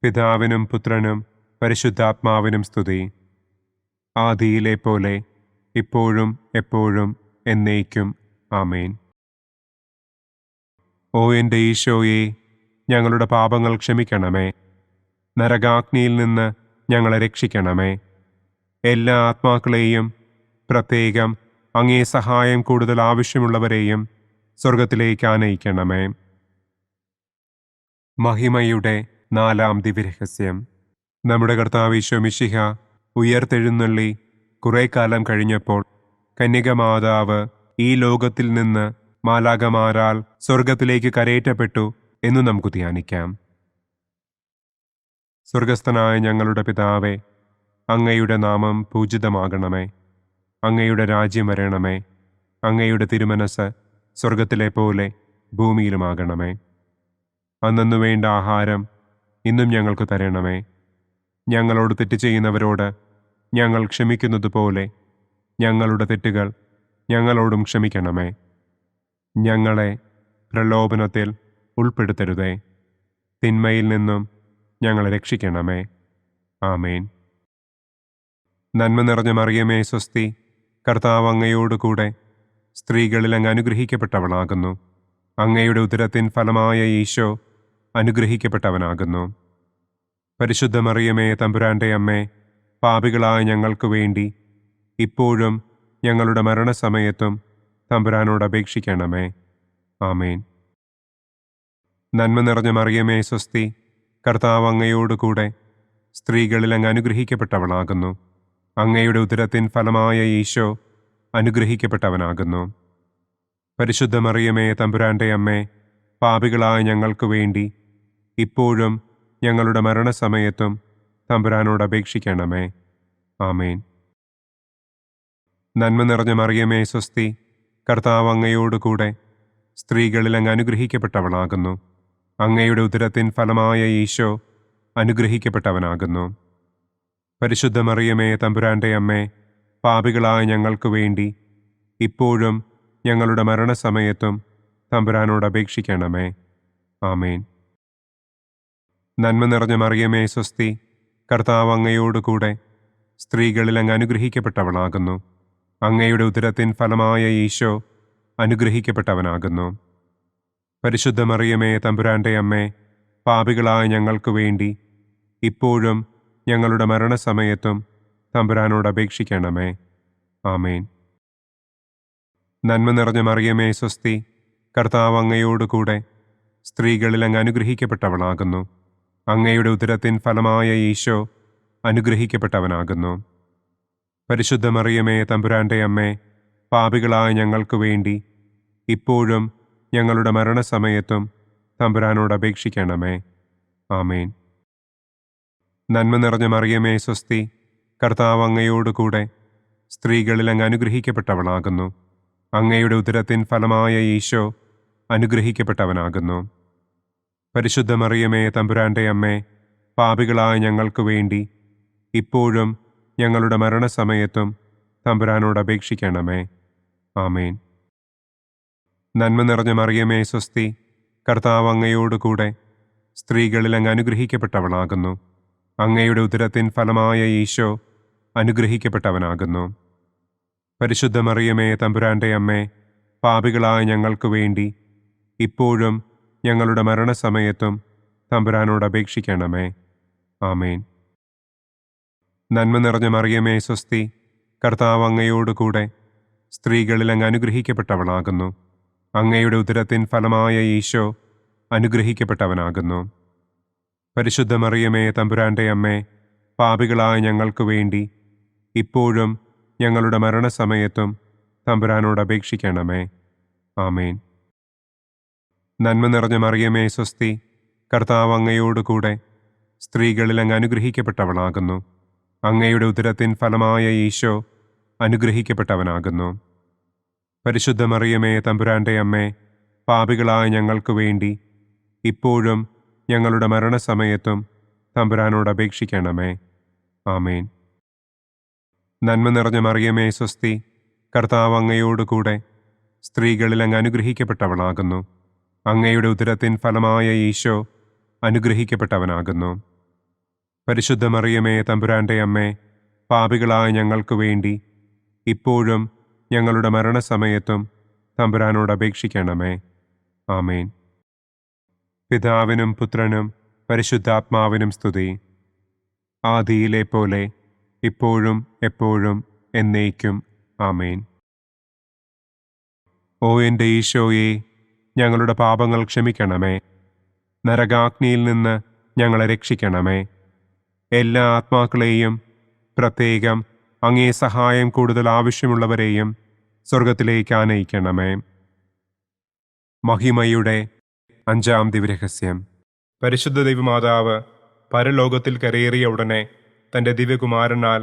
പിതാവിനും പുത്രനും പരിശുദ്ധാത്മാവിനും സ്തുതി, ആദിയിലെ പോലെ ഇപ്പോഴും എപ്പോഴും എന്നേക്കും. ആമേൻ. ഓ എൻ്റെ ഈശോയെ, ഞങ്ങളുടെ പാപങ്ങൾ ക്ഷമിക്കണമേ. നരകാഗ്നിയിൽ നിന്ന് ഞങ്ങളെ രക്ഷിക്കണമേ. എല്ലാ ആത്മാക്കളെയും, പ്രത്യേകം അങ്ങേ സഹായം കൂടുതൽ ആവശ്യമുള്ളവരെയും സ്വർഗത്തിലേക്ക് ആനയിക്കണമേ. മഹിമയുടെ 4-ാം ദിവ്യരഹസ്യം. നമ്മുടെ കർത്താവ് ഈശോ മിശിഹ ഉയർത്തെഴുന്നള്ളി കുറെ കാലം കഴിഞ്ഞപ്പോൾ കന്യകമാതാവ് ഈ ലോകത്തിൽ നിന്ന് മാലാഖമാരാൽ സ്വർഗത്തിലേക്ക് കരയേറ്റപ്പെട്ടു എന്ന് നമുക്ക് ധ്യാനിക്കാം. സ്വർഗസ്ഥനായ ഞങ്ങളുടെ പിതാവേ, അങ്ങയുടെ നാമം പൂജിതമാകണമേ. അങ്ങയുടെ രാജ്യം വരണമേ. അങ്ങയുടെ തിരുമനസ് സ്വർഗത്തിലെ പോലെ ഭൂമിയിലുമാകണമേ. അന്നന്നു വേണ്ട ആഹാരം ഇന്നും ഞങ്ങൾക്ക് തരണമേ. ഞങ്ങളോട് തെറ്റ് ചെയ്യുന്നവരോട് ഞങ്ങൾ ക്ഷമിക്കുന്നത് പോലെ ഞങ്ങളുടെ തെറ്റുകൾ ഞങ്ങളോടും ക്ഷമിക്കണമേ. ഞങ്ങളെ പ്രലോഭനത്തിൽ ഉൾപ്പെടുത്തരുതേ. തിന്മയിൽ നിന്നും ഞങ്ങളെ രക്ഷിക്കണമേ. ആമേൻ. നന്മ നിറഞ്ഞ മറിയമേ സ്വസ്തി, കർത്താവ് അങ്ങയോടുകൂടെ സ്ത്രീകളിൽ അങ്ങ് അനുഗ്രഹിക്കപ്പെട്ടവളാകുന്നു. അങ്ങയുടെ ഉദരത്തിൻ ഫലമായ ഈശോ അനുഗ്രഹിക്കപ്പെട്ടവനാകുന്നു. പരിശുദ്ധ മറിയമേ തമ്പുരാൻ്റെ അമ്മേ, പാപികളായ ഞങ്ങൾക്ക് വേണ്ടി ഇപ്പോഴും ഞങ്ങളുടെ മരണസമയത്തും തമ്പുരാനോട് അപേക്ഷിക്കണമേ. ആമേൻ. നന്മ നിറഞ്ഞ മറിയമേ സ്വസ്തി, കർത്താവ് അങ്ങയോടുകൂടെ സ്ത്രീകളിൽ അങ്ങ് അനുഗ്രഹിക്കപ്പെട്ടവളാകുന്നു. അങ്ങയുടെ ഉദരത്തിൻ ഫലമായ ഈശോ അനുഗ്രഹിക്കപ്പെട്ടവനാകുന്നു. പരിശുദ്ധ മറിയമേ തമ്പുരാൻ്റെ അമ്മേ, പാപികളായ ഞങ്ങൾക്ക് വേണ്ടി ഇപ്പോഴും ഞങ്ങളുടെ മരണസമയത്തും തമ്പുരാനോട് അപേക്ഷിക്കണമേ. ആമേൻ. നന്മ നിറഞ്ഞ മറിയമേ സ്വസ്തി, കർത്താവ് അങ്ങയോടുകൂടെ സ്ത്രീകളിൽ അങ്ങ് അനുഗ്രഹിക്കപ്പെട്ടവളാകുന്നു. അങ്ങയുടെ ഉദരത്തിൻ ഫലമായ ഈശോ അനുഗ്രഹിക്കപ്പെട്ടവനാകുന്നു. പരിശുദ്ധ മറിയമേ തമ്പുരാൻ്റെ അമ്മേ, പാപികളായ ഞങ്ങൾക്ക് വേണ്ടി ഇപ്പോഴും ഞങ്ങളുടെ മരണസമയത്തും തമ്പുരാനോട് അപേക്ഷിക്കണമേ. ആമേൻ. നന്മ നിറഞ്ഞ മറിയമേ സ്വസ്തി, കർത്താവ് അങ്ങയോടുകൂടെ സ്ത്രീകളിൽ അങ്ങ് അനുഗ്രഹിക്കപ്പെട്ടവളാകുന്നു. അങ്ങയുടെ ഉദരത്തിൻ ഫലമായ ഈശോ അനുഗ്രഹിക്കപ്പെട്ടവനാകുന്നു. പരിശുദ്ധ മറിയമേ തമ്പുരാൻ്റെ അമ്മേ, പാപികളായ ഞങ്ങൾക്ക് വേണ്ടി ഇപ്പോഴും ഞങ്ങളുടെ മരണസമയത്തും തമ്പുരാനോട് അപേക്ഷിക്കണമേ. ആമേൻ. നന്മ നിറഞ്ഞ മറിയമേ സ്വസ്തി, കർത്താവ് അങ്ങയോടുകൂടെ സ്ത്രീകളിൽ അങ്ങ് അനുഗ്രഹിക്കപ്പെട്ടവളാകുന്നു. അങ്ങയുടെ ഉദരത്തിൻ ഫലമായ ഈശോ അനുഗ്രഹിക്കപ്പെട്ടവനാകുന്നു. പരിശുദ്ധ മറിയമേ തമ്പുരാൻ്റെ അമ്മേ, പാപികളായ ഞങ്ങൾക്ക് വേണ്ടി ഇപ്പോഴും ഞങ്ങളുടെ മരണസമയത്തും തമ്പുരാനോട് അപേക്ഷിക്കണമേ. ആമേൻ. നന്മ നിറഞ്ഞ മറിയമേ സ്വസ്തി, കർത്താവ് അങ്ങയോടുകൂടെ സ്ത്രീകളിൽ അങ്ങ് അനുഗ്രഹിക്കപ്പെട്ടവളാകുന്നു. അങ്ങയുടെ ഉദരത്തിൻ ഫലമായ ഈശോ അനുഗ്രഹിക്കപ്പെട്ടവനാകുന്നു. പരിശുദ്ധ മറിയമേ തമ്പുരാൻ്റെ അമ്മേ, പാപികളായ ഞങ്ങൾക്ക് വേണ്ടി ഇപ്പോഴും ഞങ്ങളുടെ മരണസമയത്തും തമ്പുരാനോട് അപേക്ഷിക്കണമേ. ആമേൻ. നന്മ നിറഞ്ഞ മറിയമേ സ്വസ്തി, കർത്താവ് അങ്ങയോടുകൂടെ സ്ത്രീകളിൽ അങ്ങ് അനുഗ്രഹിക്കപ്പെട്ടവളാകുന്നു. അങ്ങയുടെ ഉദരത്തിൻ ഫലമായ ഈശോ അനുഗ്രഹിക്കപ്പെട്ടവനാകുന്നു. പരിശുദ്ധ മറിയമേ തമ്പുരാൻ്റെ അമ്മേ, പാപികളായ ഞങ്ങൾക്ക് വേണ്ടി ഇപ്പോഴും ഞങ്ങളുടെ മരണസമയത്തും തമ്പുരാനോട് അപേക്ഷിക്കണമേ. ആമേൻ. നന്മ നിറഞ്ഞ മറിയമേ സ്വസ്തി, കർത്താവ് അങ്ങയോടുകൂടെ സ്ത്രീകളിൽ അങ്ങ് അനുഗ്രഹിക്കപ്പെട്ടവളാകുന്നു. അങ്ങയുടെ ഉദരത്തിൻ ഫലമായ ഈശോ അനുഗ്രഹിക്കപ്പെട്ടവനാകുന്നു. പരിശുദ്ധ മറിയമേ തമ്പുരാൻ്റെ അമ്മേ, പാപികളായ ഞങ്ങൾക്ക് വേണ്ടി ഇപ്പോഴും ഞങ്ങളുടെ മരണസമയത്തും തമ്പുരാനോട് അപേക്ഷിക്കണമേ. ആമേൻ. നന്മ നിറഞ്ഞ മറിയമേ സ്വസ്തി, കർത്താവ് അങ്ങയോടുകൂടെ സ്ത്രീകളിൽ അങ്ങ് അനുഗ്രഹിക്കപ്പെട്ടവളാകുന്നു. അങ്ങയുടെ ഉദരത്തിൻ ഫലമായ ഈശോ അനുഗ്രഹിക്കപ്പെട്ടവനാകുന്നു. പരിശുദ്ധ മറിയമേ തമ്പുരാൻ്റെ അമ്മേ, പാപികളായ ഞങ്ങൾക്ക് വേണ്ടി ഇപ്പോഴും ഞങ്ങളുടെ മരണസമയത്തും തമ്പുരാനോട് അപേക്ഷിക്കണമേ. ആമേൻ. നന്മ നിറഞ്ഞ മറിയമേ സ്വസ്തി, കർത്താവ് അങ്ങയോടുകൂടെ സ്ത്രീകളിൽ അങ്ങ് അനുഗ്രഹിക്കപ്പെട്ടവളാകുന്നു. അങ്ങയുടെ ഉദരത്തിൻ ഫലമായ ഈശോ അനുഗ്രഹിക്കപ്പെട്ടവനാകുന്നു. പരിശുദ്ധ മറിയമേ തമ്പുരാന്റെ അമ്മേ, പാപികളായ ഞങ്ങൾക്ക് വേണ്ടി ഇപ്പോഴും ഞങ്ങളുടെ മരണസമയത്തും തമ്പുരാനോട് അപേക്ഷിക്കണമേ. ആമേൻ. പിതാവിനും പുത്രനും പരിശുദ്ധാത്മാവിനും സ്തുതി. ആദിയിലെ പോലെ ഇപ്പോഴും എപ്പോഴും എന്നേക്കും. ആമേൻ. ഓ എൻ്റെ ഈശോയെ, ഞങ്ങളുടെ പാപങ്ങൾ ക്ഷമിക്കണമേ. നരകാഗ്നിയിൽ നിന്ന് ഞങ്ങളെ രക്ഷിക്കണമേ. എല്ലാ ആത്മാക്കളെയും, പ്രത്യേകം അങ്ങേ സഹായം കൂടുതൽ ആവശ്യമുള്ളവരെയും സ്വർഗത്തിലേക്ക് ആനയിക്കണമേ. മഹിമയുടെ 5-ാം ദിവ്യരഹസ്യം. പരിശുദ്ധ ദൈവമാതാവ് പരലോകത്തിൽ കരയേറിയ ഉടനെ തൻ്റെ ദിവ്യകുമാരനാൽ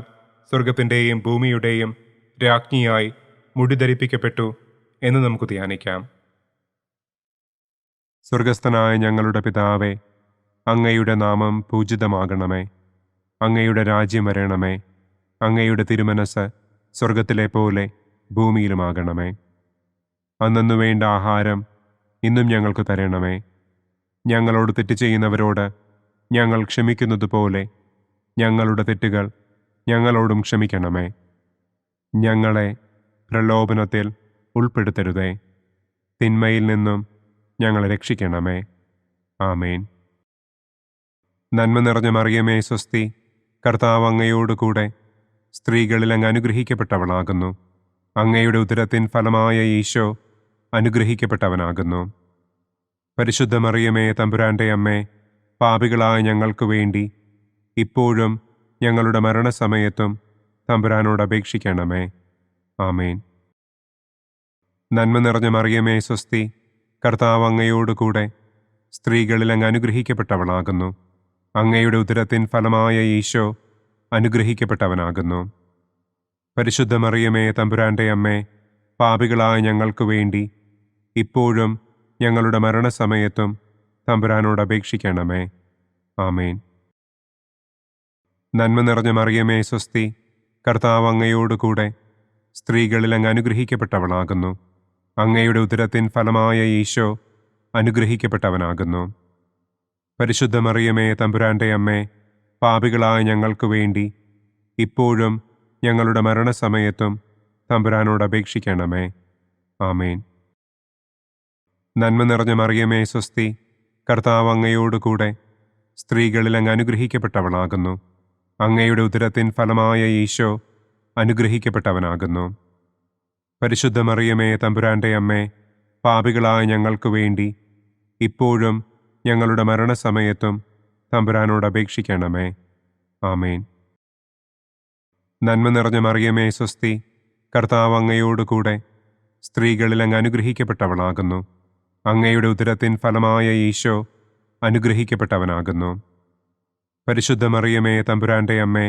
സ്വർഗത്തിൻ്റെയും ഭൂമിയുടെയും രാജ്ഞിയായി മുടിധരിപ്പിക്കപ്പെട്ടു എന്ന് നമുക്ക് ധ്യാനിക്കാം. സ്വർഗസ്ഥനായ ഞങ്ങളുടെ പിതാവേ, അങ്ങയുടെ നാമം പൂജിതമാകണമേ. അങ്ങയുടെ രാജ്യം വരണമേ. അങ്ങയുടെ തിരുമനസ് സ്വർഗത്തിലെ പോലെ ഭൂമിയിലുമാകണമേ. അന്നന്നു വേണ്ട ആഹാരം ഇന്നും ഞങ്ങൾക്ക് തരണമേ. ഞങ്ങളോട് തെറ്റ് ചെയ്യുന്നവരോട് ഞങ്ങൾ ക്ഷമിക്കുന്നത് പോലെ ഞങ്ങളുടെ തെറ്റുകൾ ഞങ്ങളോടും ക്ഷമിക്കണമേ. ഞങ്ങളെ പ്രലോഭനത്തിൽ ഉൾപ്പെടുത്തരുതേ. തിന്മയിൽ നിന്നും ഞങ്ങളെ രക്ഷിക്കണമേ. ആമേൻ. നന്മ നിറഞ്ഞ മറിയമേ സ്വസ്തി, കർത്താവ് അങ്ങയോട് കൂടെ സ്ത്രീകളിൽ അങ്ങ് അനുഗ്രഹിക്കപ്പെട്ടവളാകുന്നു. അങ്ങയുടെ ഉദരത്തിൻ ഫലമായ ഈശോ അനുഗ്രഹിക്കപ്പെട്ടവനാകുന്നു. പരിശുദ്ധ മറിയമേ തമ്പുരാന്റെ അമ്മേ, പാപികളായ ഞങ്ങൾക്ക് വേണ്ടി ഇപ്പോഴും ഞങ്ങളുടെ മരണസമയത്തും തമ്പുരാനോട് അപേക്ഷിക്കണമേ. ആമേൻ. നന്മ നിറഞ്ഞ മറിയമേ സ്വസ്തി, കർത്താവ് അങ്ങയോട് കൂടെ സ്ത്രീകളിൽ അങ്ങ് അനുഗ്രഹിക്കപ്പെട്ടവളാകുന്നു. അങ്ങയുടെ ഉദരത്തിൻ ഫലമായ ഈശോ അനുഗ്രഹിക്കപ്പെട്ടവനാകുന്നു. പരിശുദ്ധ മറിയമേ തമ്പുരാന്റെ അമ്മേ, പാപികളായ ഞങ്ങൾക്ക് വേണ്ടി ഇപ്പോഴും ഞങ്ങളുടെ മരണസമയത്തും തമ്പുരാനോട് അപേക്ഷിക്കണമേ. ആമേൻ. നന്മ നിറഞ്ഞ മറിയമേ സ്വസ്തി, കർത്താവ് അങ്ങയോട് കൂടെ സ്ത്രീകളിൽ അങ്ങ് അനുഗ്രഹിക്കപ്പെട്ടവളാകുന്നു. അങ്ങയുടെ ഉദരത്തിൻ ഫലമായ ഈശോ അനുഗ്രഹിക്കപ്പെട്ടവനാകുന്നു. പരിശുദ്ധ മറിയമേ തമ്പുരാന്റെ അമ്മേ, പാപികളായ ഞങ്ങൾക്ക് വേണ്ടി ഇപ്പോഴും ഞങ്ങളുടെ മരണസമയത്തും തമ്പുരാനോട് അപേക്ഷിക്കണമേ. ആമേൻ. നന്മ നിറഞ്ഞ മറിയമേ സ്വസ്തി, കർത്താവ് അങ്ങയോട് കൂടെ സ്ത്രീകളിൽ അങ്ങ് അനുഗ്രഹിക്കപ്പെട്ടവളാകുന്നു. അങ്ങയുടെ ഉദരത്തിൻ ഫലമായ ഈശോ അനുഗ്രഹിക്കപ്പെട്ടവനാകുന്നു. പരിശുദ്ധ മറിയമേ തമ്പുരാന്റെ അമ്മേ, പാപികളായ ഞങ്ങൾക്ക് വേണ്ടി ഇപ്പോഴും ഞങ്ങളുടെ മരണസമയത്തും തമ്പുരാനോട് അപേക്ഷിക്കണമേ. ആമേൻ. നന്മ നിറഞ്ഞ മറിയമേ സ്വസ്തി, കർത്താവ് അങ്ങയോട് കൂടെ സ്ത്രീകളിൽ അങ്ങ് അനുഗ്രഹിക്കപ്പെട്ടവളാകുന്നു. അങ്ങയുടെ ഉദരത്തിൻ ഫലമായ ഈശോ അനുഗ്രഹിക്കപ്പെട്ടവനാകുന്നു. പരിശുദ്ധ മറിയമേ തമ്പുരാന്റെ അമ്മേ,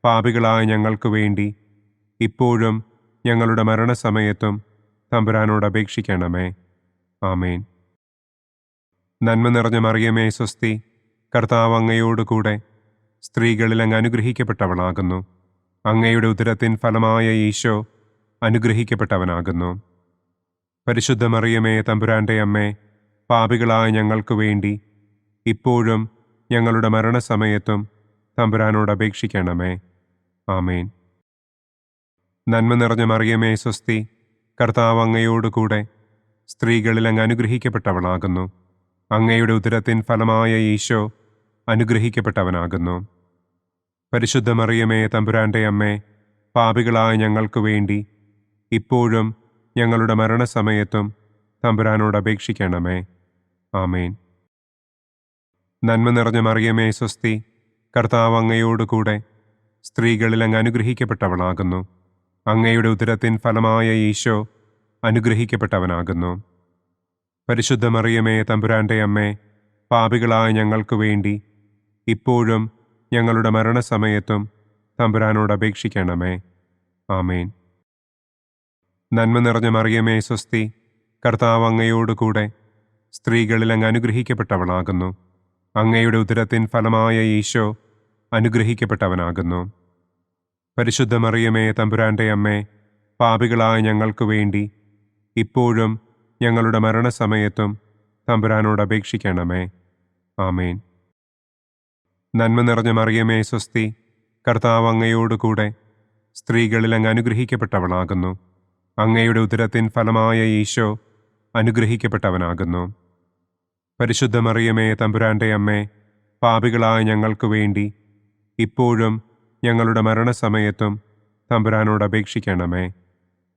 പാപികളായ ഞങ്ങൾക്ക് വേണ്ടി ഇപ്പോഴും ഞങ്ങളുടെ മരണസമയത്തും തമ്പുരാനോട് അപേക്ഷിക്കണമേ. ആമേൻ. നന്മ നിറഞ്ഞ മറിയമേ സ്വസ്തി, കർത്താവ് അങ്ങയോട് കൂടെ സ്ത്രീകളിൽ അങ്ങ് അനുഗ്രഹിക്കപ്പെട്ടവളാകുന്നു. അങ്ങയുടെ ഉദരത്തിൻ ഫലമായ ഈശോ അനുഗ്രഹിക്കപ്പെട്ടവനാകുന്നു. പരിശുദ്ധ മറിയമേ തമ്പുരാന്റെ അമ്മേ, പാപികളായ ഞങ്ങൾക്ക് വേണ്ടി ഇപ്പോഴും ഞങ്ങളുടെ മരണസമയത്തും തമ്പുരാനോട് അപേക്ഷിക്കണമേ. ആമേൻ. നന്മ നിറഞ്ഞ മറിയമേ സ്വസ്തി, കർത്താവ് അങ്ങയോട് കൂടെ സ്ത്രീകളിൽ അങ്ങ് അനുഗ്രഹിക്കപ്പെട്ടവളാകുന്നു. അങ്ങയുടെ ഉദരത്തിൻ ഫലമായ ഈശോ അനുഗ്രഹിക്കപ്പെട്ടവനാകുന്നു. പരിശുദ്ധ മറിയമേ തമ്പുരാന്റെ അമ്മേ, പാപികളായ ഞങ്ങൾക്ക് വേണ്ടി ഇപ്പോഴും ഞങ്ങളുടെ മരണസമയത്തും തമ്പുരാനോട് അപേക്ഷിക്കണമേ. ആമേൻ. നന്മ നിറഞ്ഞ മറിയമേ സ്വസ്തി, കർത്താവ് അങ്ങയോട് കൂടെ സ്ത്രീകളിൽ അങ്ങ് അനുഗ്രഹിക്കപ്പെട്ടവളാകുന്നു. അങ്ങയുടെ ഉദരത്തിൻ ഫലമായ ഈശോ അനുഗ്രഹിക്കപ്പെട്ടവനാകുന്നു. പരിശുദ്ധ മറിയമേ തമ്പുരാന്റെ അമ്മേ, പാപികളായ ഞങ്ങൾക്ക് വേണ്ടി ഇപ്പോഴും ഞങ്ങളുടെ മരണസമയത്തും തമ്പുരാനോട് അപേക്ഷിക്കണമേ. ആമേൻ. നന്മ നിറഞ്ഞ മറിയമേ സ്വസ്തി, കർത്താവ് അങ്ങയോട് കൂടെ സ്ത്രീകളിൽ അങ്ങ് അനുഗ്രഹിക്കപ്പെട്ടവളാകുന്നു. അങ്ങയുടെ ഉദരത്തിൻ ഫലമായ ഈശോ അനുഗ്രഹിക്കപ്പെട്ടവനാകുന്നു. പരിശുദ്ധ മറിയമേ തമ്പുരാന്റെ അമ്മേ, പാപികളായ ഞങ്ങൾക്ക് വേണ്ടി ഇപ്പോഴും ഞങ്ങളുടെ മരണസമയത്തും തമ്പുരാനോട് അപേക്ഷിക്കണമേ. ആമേൻ. നന്മ നിറഞ്ഞ മറിയമേ സ്വസ്തി, കർത്താവ് അങ്ങയോടുകൂടെ സ്ത്രീകളിൽ അങ്ങ് അനുഗ്രഹിക്കപ്പെട്ടവളാകുന്നു. അങ്ങയുടെ ഉദരത്തിൻ ഫലമായ ഈശോ അനുഗ്രഹിക്കപ്പെട്ടവനാകുന്നു. പരിശുദ്ധ മറിയമേ തമ്പുരാന്റെ അമ്മേ, പാപികളായ ഞങ്ങൾക്ക് വേണ്ടി ഇപ്പോഴും ഞങ്ങളുടെ മരണസമയത്തും തമ്പുരാനോട് അപേക്ഷിക്കണമേ.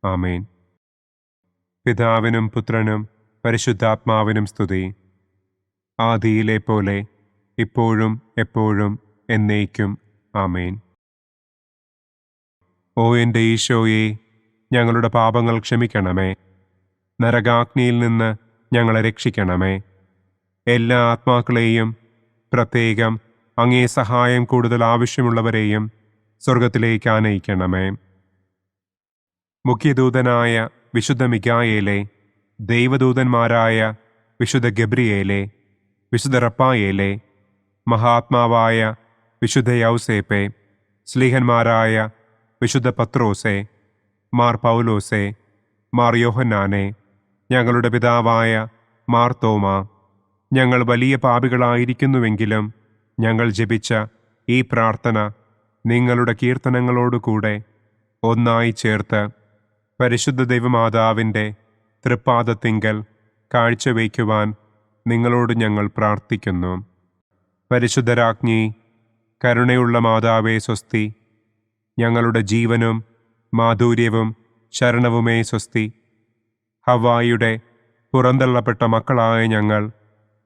ആമേൻ. പിതാവിനും പുത്രനും പരിശുദ്ധാത്മാവിനും സ്തുതി. ആദിയിലെ പോലെ ഇപ്പോഴും എപ്പോഴും എന്നേക്കും. ആമേൻ. ഓ എൻ്റെ ഈശോയെ, ഞങ്ങളുടെ പാപങ്ങൾ ക്ഷമിക്കണമേ. നരകാഗ്നിയിൽ നിന്ന് ഞങ്ങളെ രക്ഷിക്കണമേ. എല്ലാ ആത്മാക്കളെയും, പ്രത്യേകം അങ്ങേ സഹായം കൂടുതൽ ആവശ്യമുള്ളവരെയും സ്വർഗത്തിലേക്ക് ആനയിക്കണമേ. മുഖ്യദൂതനായ വിശുദ്ധ മിഖായേലേ, ദൈവദൂതന്മാരായ വിശുദ്ധ ഗബ്രിയേലേ, വിശുദ്ധ റപ്പായേലേ, മഹാത്മാവായ വിശുദ്ധ യൗസേപ്പേ, സ്ലീഹന്മാരായ വിശുദ്ധ പത്രോസേ, മാർ പൗലോസേ, മാർ യോഹന്നാനെ, ഞങ്ങളുടെ പിതാവായ മാർ തോമാ, ഞങ്ങൾ വലിയ പാപികളായിരിക്കുന്നുവെങ്കിലും ഞങ്ങൾ ജപിച്ച ഈ പ്രാർത്ഥന നിങ്ങളുടെ കീർത്തനങ്ങളോടുകൂടെ ഒന്നായി ചേർത്ത് പരിശുദ്ധ ദൈവമാതാവിൻ്റെ തൃപ്പാദത്തിങ്കൽ കാഴ്ചവയ്ക്കുവാൻ നിങ്ങളോട് ഞങ്ങൾ പ്രാർത്ഥിക്കുന്നു. പരിശുദ്ധരാജ്ഞി, കരുണയുള്ള മാതാവേ സ്വസ്തി, ഞങ്ങളുടെ ജീവനും മാധുര്യവും ശരണവുമേ സ്വസ്തി. ഹവ്വായുടെ പുറന്തള്ളപ്പെട്ട മക്കളായ ഞങ്ങൾ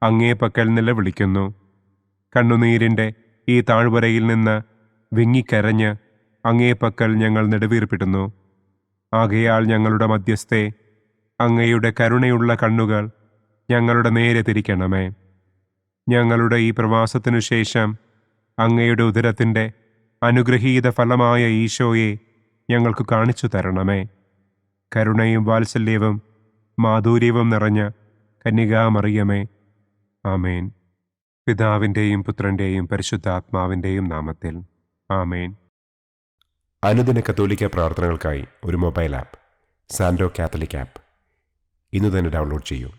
അങ്ങേപ്പക്കൽ നിലവിളിക്കുന്നു. കണ്ണുനീരിൻ്റെ ഈ താഴ്വരയിൽ നിന്ന് വിങ്ങിക്കരഞ്ഞ് അങ്ങേപ്പക്കൽ ഞങ്ങൾ നെടുവീർപ്പിടുന്നു. ആകയാൽ ഞങ്ങളുടെ മധ്യസ്ഥേ, അങ്ങയുടെ കരുണയുള്ള കണ്ണുകൾ ഞങ്ങളുടെ നേരെ തിരിക്കണമേ. ഞങ്ങളുടെ ഈ പ്രവാസത്തിനു ശേഷം അങ്ങയുടെ ഉദരത്തിൻ്റെ അനുഗ്രഹീത ഫലമായ ഈശോയെ ഞങ്ങൾക്ക് കാണിച്ചു തരണമേ. കരുണയും വാത്സല്യവും മാധുര്യവും നിറഞ്ഞ കന്യകാമറിയമേ. ആമേൻ. പിതാവിൻ്റെയും പുത്രൻ്റെയും പരിശുദ്ധാത്മാവിൻ്റെയും നാമത്തിൽ. ആമേൻ. അനുദിന കത്തോലിക്ക പ്രാർത്ഥനകൾക്കായി ഒരു മൊബൈൽ ആപ്പ്, സാൻഡോ കാത്തലിക് ആപ്പ്, ഇന്ന് തന്നെ ഡൗൺലോഡ് ചെയ്യൂ.